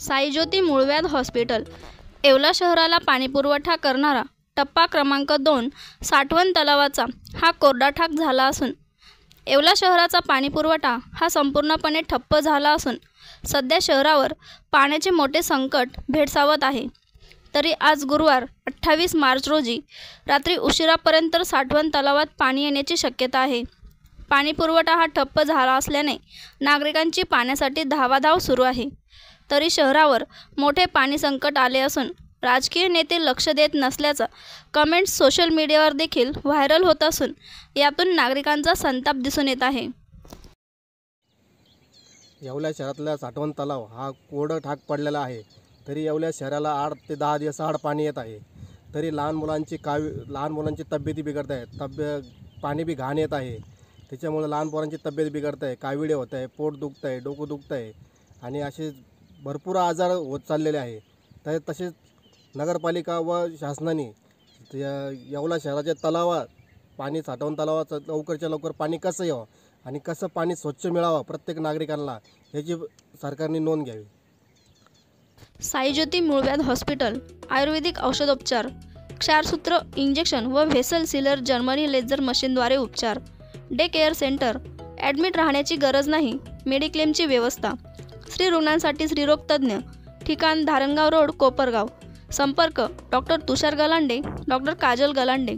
साईज्योती मूळव्याध हॉस्पिटल येवला शहराला पाणीपुरवठा करणारा टप्पा क्रमांक 2 साठवण तलावाचा हा कोरडा ठाक झाला असून येवला शहराचा पाणीपुरवठा हा संपूर्णपणे ठप्प झाला असून सध्या शहरावर पाण्याचे मोठे संकट भेडसावत आहे। तरी आज गुरुवार 28 मार्च रोजी रात्री उशिरापर्यंत साठवण तलावात पाणी येण्याची शक्यता आहे। पाणीपुरवठा हा ठप्प झाला असल्याने नागरिकांची पाण्यासाठी धावाधाव सुरू आहे। तरी शहरावर मोठे पाणी संकट आले असून राजकीय नेते लक्ष देत नसल्याचा कमेंट्स सोशल मीडियावर देखील व्हायरल होत असून यातून नागरिकांचा संताप दिसून येत आहे। येवला शहरातला साठवण तलाव हा कोरडा ठाक पडलेला आहे। तरी येवला शहराला 8 ते 10 दिवस आड पाणी येत आहे। तरी लहान मुलांची तब्येती बिघडत आहे, पाणी बी घाण येत आहे। त्याच्यामुळे लहान पोरांची तब्येत बिघडत आहे, काविळे होत आहे, पोट दुखत आहे, डोकं दुखत आहे आणि असे भरपूर आजार होत चाललेले आहे। तर तसेच नगरपालिका व शासनाने येवला शहराच्या तलावात पाणी साठवण तलावात लवकरच्या लवकर पाणी कसं यावं आणि कसं पाणी स्वच्छ मिळावं प्रत्येक नागरिकांना याची सरकारने नोंद घ्यावी। साईज्योती मूळव्याध हॉस्पिटल आयुर्वेदिक औषधोपचार, क्षारसूत्र इंजेक्शन व व्हेसल सीलर जर्मनी लेझर मशीनद्वारे उपचार, डे केअर सेंटर, ॲडमिट राहण्याची गरज नाही, मेडिक्लेमची व्यवस्था, स्त्री रुग्णांसाठी स्त्रीरोग तज्ज्ञ, ठिकाण धारणगाव रोड कोपरगाव, संपर्क डॉक्टर तुषार गलांडे, डॉक्टर काजल गलांडे।